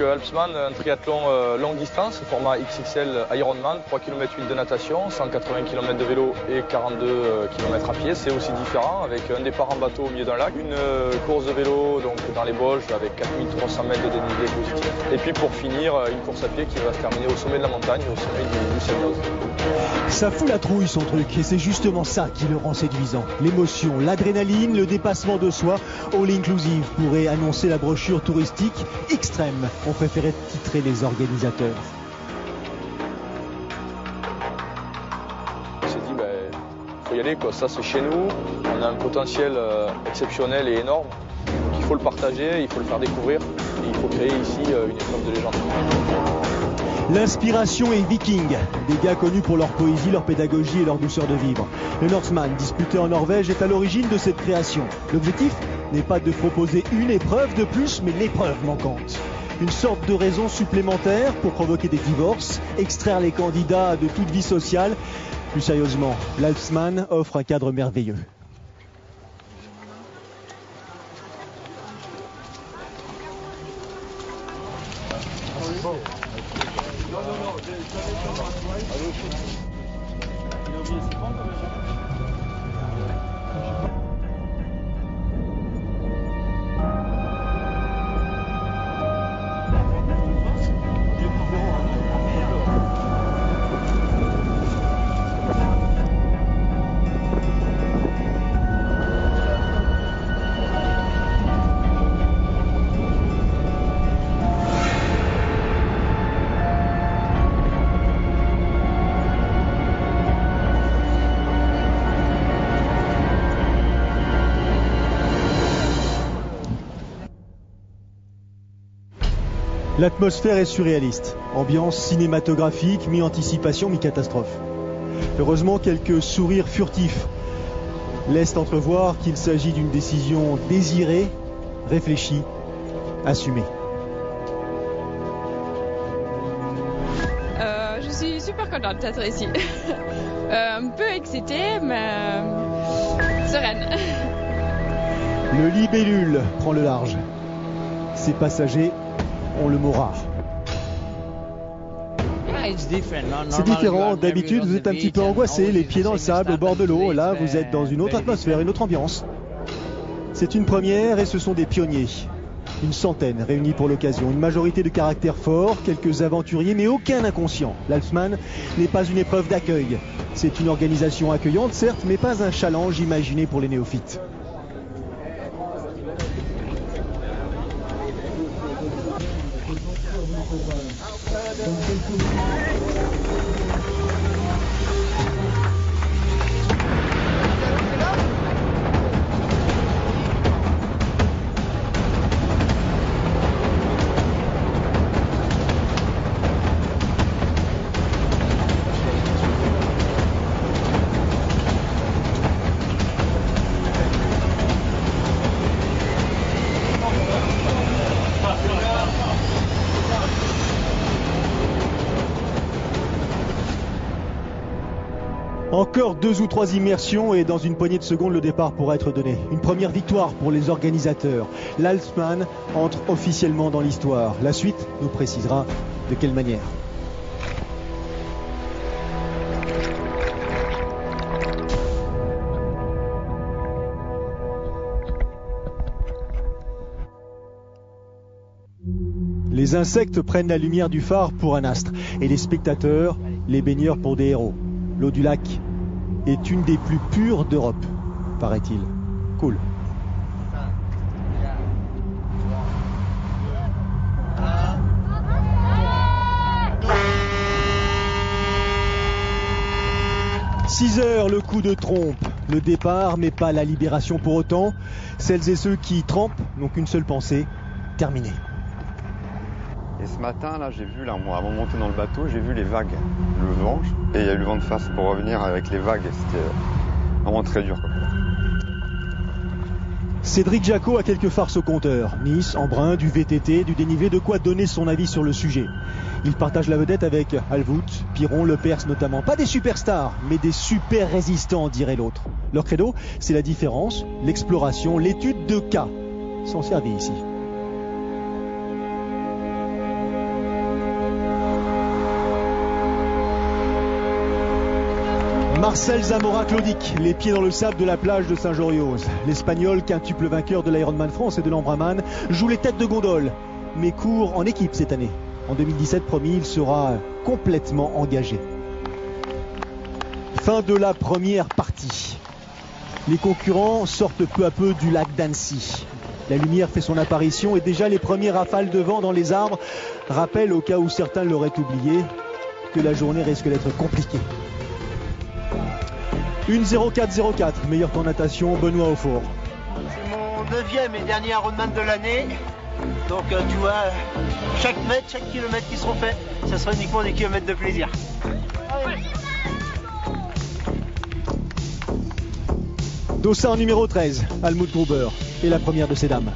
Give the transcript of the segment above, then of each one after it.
Alpsman, un triathlon longue distance, format XXL Ironman, 3 km 8 de natation, 180 km de vélo et 42 km à pied. C'est aussi différent avec un départ en bateau au milieu d'un lac, une course de vélo donc dans les Bolges avec 4300 mètres de dénivelé positif. Et puis pour finir, une course à pied qui va se terminer au sommet de la montagne, au sommet du Seigneur. Ça fout la trouille son truc et c'est justement ça qui le rend séduisant. L'émotion, l'adrénaline, le dépassement de soi, all inclusive pourrait annoncer la brochure touristique extrême, ont préféré titrer les organisateurs. On s'est dit, faut y aller, quoi. Ça c'est chez nous, on a un potentiel exceptionnel et énorme. Donc il faut le partager, il faut le faire découvrir et il faut créer ici une épreuve de légende. L'inspiration est viking, des gars connus pour leur poésie, leur pédagogie et leur douceur de vivre. Le Northman, disputé en Norvège, est à l'origine de cette création. L'objectif n'est pas de proposer une épreuve de plus, mais l'épreuve manquante. Une sorte de raison supplémentaire pour provoquer des divorces, extraire les candidats de toute vie sociale. Plus sérieusement, l'Alpsman offre un cadre merveilleux. L'atmosphère est surréaliste. Ambiance cinématographique, mi-anticipation, mi-catastrophe. Heureusement, quelques sourires furtifs laissent entrevoir qu'il s'agit d'une décision désirée, réfléchie, assumée. Je suis super contente d'être ici. Un peu excitée, mais sereine. Le libellule prend le large. Ses passagers ont le mot rare. C'est différent. D'habitude, vous êtes un petit peu angoissé, les pieds dans le sable, au bord de l'eau. Là, vous êtes dans une autre atmosphère, une autre ambiance. C'est une première et ce sont des pionniers. Une centaine réunis pour l'occasion. Une majorité de caractères forts, quelques aventuriers, mais aucun inconscient. L'Alpsman n'est pas une épreuve d'accueil. C'est une organisation accueillante, certes, mais pas un challenge imaginé pour les néophytes. Encore 2 ou 3 immersions et dans une poignée de secondes, le départ pourra être donné. Une première victoire pour les organisateurs. L'Alpsman entre officiellement dans l'histoire. La suite nous précisera de quelle manière. Les insectes prennent la lumière du phare pour un astre et les spectateurs, les baigneurs pour des héros. L'eau du lac est une des plus pures d'Europe, paraît-il. Cool. « 6 heures, le coup de trompe. Le départ, mais pas la libération pour autant. Celles et ceux qui trempent n'ont qu'une seule pensée, terminer. » Et ce matin, là, j'ai vu, avant de monter dans le bateau, j'ai vu les vagues, le vent, et il y a eu le vent de face pour revenir avec les vagues, et c'était vraiment très dur, quoi. Cédric Jacot a quelques farces au compteur. Nice, Embrun, du VTT, du dénivelé, de quoi donner son avis sur le sujet. Il partage la vedette avec Alvout, Piron, Lepers notamment. Pas des superstars, mais des super résistants, dirait l'autre. Leur credo, c'est la différence, l'exploration, l'étude de cas. S'en servir ici. Marcel Zamora Claudic, les pieds dans le sable de la plage de Saint-Jorioz. L'Espagnol, quintuple vainqueur de l'Ironman France et de l'Ambraman, joue les têtes de gondole, mais court en équipe cette année. En 2017, promis, il sera complètement engagé. Fin de la première partie. Les concurrents sortent peu à peu du lac d'Annecy. La lumière fait son apparition et déjà les premières rafales de vent dans les arbres rappellent, au cas où certains l'auraient oublié, que la journée risque d'être compliquée. 1:04:04, meilleur temps de natation, Benoît Auffour. C'est mon 9e et dernier Ironman de l'année. Donc tu vois, chaque mètre, chaque kilomètre qui seront faits, ça sera uniquement des kilomètres de plaisir. Dossard numéro 13, Almut Gruber, et la première de ces dames.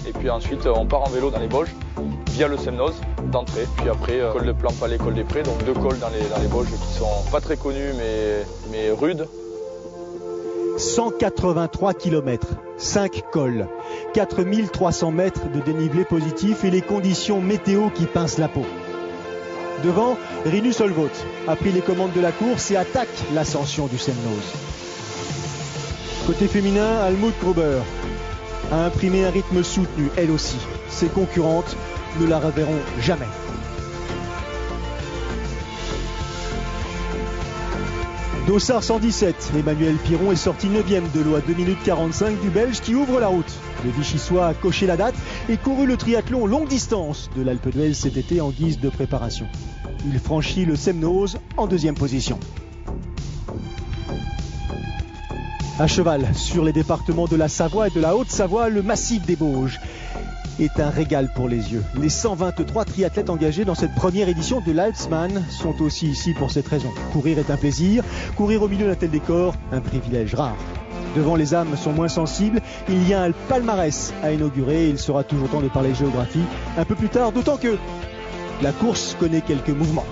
Et puis ensuite, on part en vélo dans les Bauges, via le Semnoz, d'entrée. Puis après, col de Plan-Palais, col des Prés, donc 2 cols dans les Bauges qui sont pas très connus, mais rudes. 183 km, 5 cols, 4300 mètres de dénivelé positif et les conditions météo qui pincent la peau. Devant, Rinus Solvot a pris les commandes de la course et attaque l'ascension du Semnoz. Côté féminin, Almut Gruber a imprimé un rythme soutenu, elle aussi. Ses concurrentes ne la reverront jamais. Dossard 117, Emmanuel Piron est sorti 9e de l'eau à 2 minutes 45 du Belge qui ouvre la route. Le Vichysois a coché la date et couru le triathlon longue distance de l'Alpe d'Huez cet été en guise de préparation. Il franchit le Semnoz en 2e position. À cheval sur les départements de la Savoie et de la Haute-Savoie, le massif des Bauges est un régal pour les yeux. Les 123 triathlètes engagés dans cette première édition de l'Alpsman sont aussi ici pour cette raison. Courir est un plaisir, courir au milieu d'un tel décor, un privilège rare. Devant, les âmes sont moins sensibles, il y a un palmarès à inaugurer et il sera toujours temps de parler géographie un peu plus tard, d'autant que la course connaît quelques mouvements.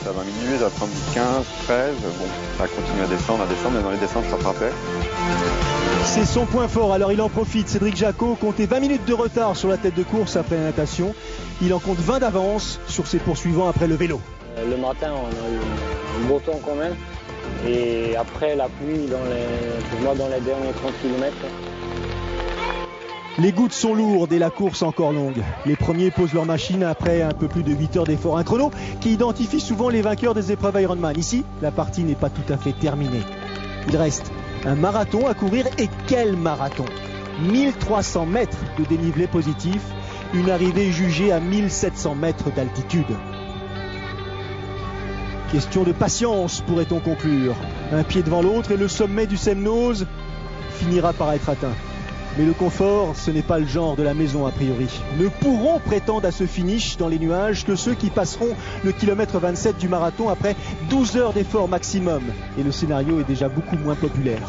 À 20 minutes, à 30, 15, 13, bon, ça a continué à descendre, mais dans les descentes, je rattrapais. C'est son point fort, alors il en profite. Cédric Jacot comptait 20 minutes de retard sur la tête de course après la natation. Il en compte 20 d'avance sur ses poursuivants après le vélo. Le matin, on a eu un beau temps quand même. Et après la pluie, pour moi, dans les derniers 30 km. Les gouttes sont lourdes et la course encore longue. Les premiers posent leur machine après un peu plus de 8 heures d'effort. Un chrono qui identifie souvent les vainqueurs des épreuves Ironman. Ici, la partie n'est pas tout à fait terminée. Il reste un marathon à courir, et quel marathon! 1300 mètres de dénivelé positif, une arrivée jugée à 1700 mètres d'altitude. Question de patience, pourrait-on conclure. Un pied devant l'autre et le sommet du Semnoz finira par être atteint. Mais le confort, ce n'est pas le genre de la maison a priori. Ne pourront prétendre à ce finish dans les nuages que ceux qui passeront le kilomètre 27 du marathon après 12 heures d'effort maximum. Et le scénario est déjà beaucoup moins populaire.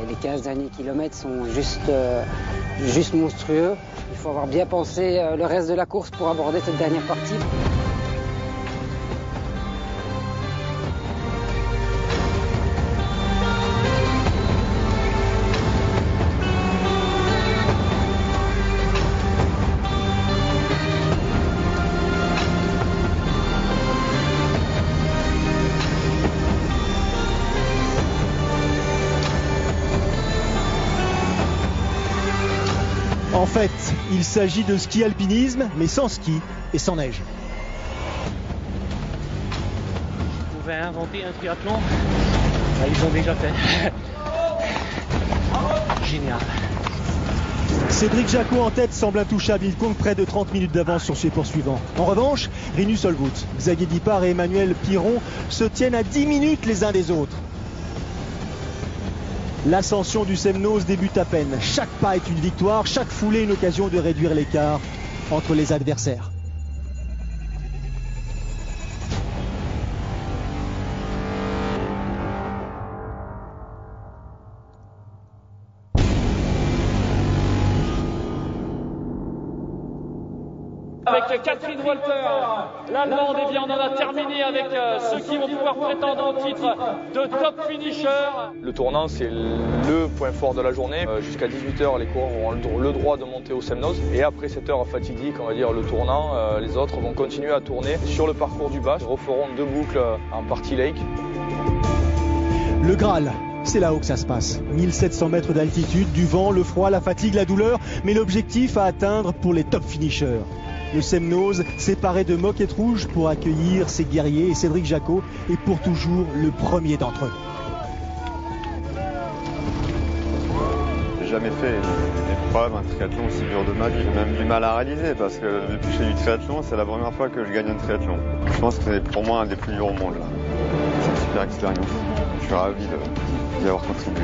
Les 15 derniers kilomètres sont juste monstrueux. Il faut avoir bien pensé le reste de la course pour aborder cette dernière partie. En fait, il s'agit de ski-alpinisme, mais sans ski et sans neige. Ils pouvaient inventer un triathlon, ils ont déjà fait. Génial. Cédric Jacot en tête semble intouchable, il compte près de 30 minutes d'avance sur ses poursuivants. En revanche, Rinus Solvot, Xavier Dipart et Emmanuel Piron se tiennent à 10 minutes les uns des autres. L'ascension du Semnoz débute à peine. Chaque pas est une victoire, chaque foulée une occasion de réduire l'écart entre les adversaires. Avec Catherine Walter, l'Allemande. Et bien on en a terminé avec ceux qui vont pouvoir prétendre au titre de top finisher. Le tournant, c'est le point fort de la journée. Jusqu'à 18h, les coureurs auront le droit de monter au Semnoz. Et après cette heure fatidique, on va dire le tournant, les autres vont continuer à tourner sur le parcours du bas. Ils referont 2 boucles en partie lake. Le Graal, c'est là-haut que ça se passe. 1700 mètres d'altitude, du vent, le froid, la fatigue, la douleur, mais l'objectif à atteindre pour les top finishers. Le Semnoz, séparé de Moquette Rouge pour accueillir ses guerriers, et Cédric Jacot est pour toujours le premier d'entre eux. J'ai jamais fait une épreuve, un triathlon aussi dur de ma vie. J'ai même du mal à réaliser parce que depuis que je fais du triathlon, c'est la première fois que je gagne un triathlon. Je pense que c'est pour moi un des plus durs au monde là. C'est une super expérience. Je suis ravi d'y avoir contribué.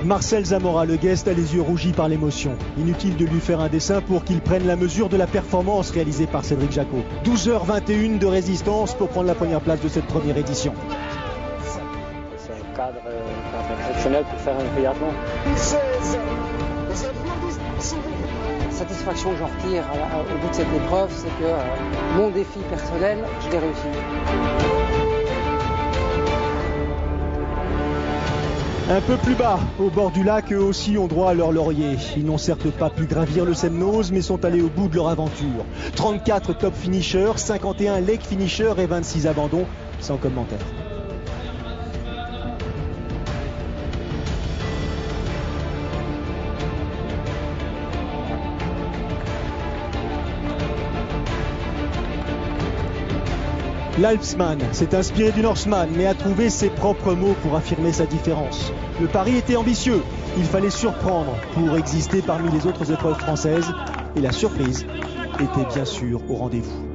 Marcel Zamora, le guest, a les yeux rougis par l'émotion. Inutile de lui faire un dessin pour qu'il prenne la mesure de la performance réalisée par Cédric Jacot. 12h21 de résistance pour prendre la première place de cette première édition. C'est un cadre exceptionnel pour faire un triathlon. La satisfaction que j'en retire au bout de cette épreuve, c'est que mon défi personnel, je l'ai réussi. Un peu plus bas, au bord du lac, eux aussi ont droit à leur laurier. Ils n'ont certes pas pu gravir le Semnoz, mais sont allés au bout de leur aventure. 34 top finishers, 51 lake finishers et 26 abandons, sans commentaire. L'Alpsman s'est inspiré du Norseman, mais a trouvé ses propres mots pour affirmer sa différence. Le pari était ambitieux, il fallait surprendre pour exister parmi les autres épreuves françaises, et la surprise était bien sûr au rendez-vous.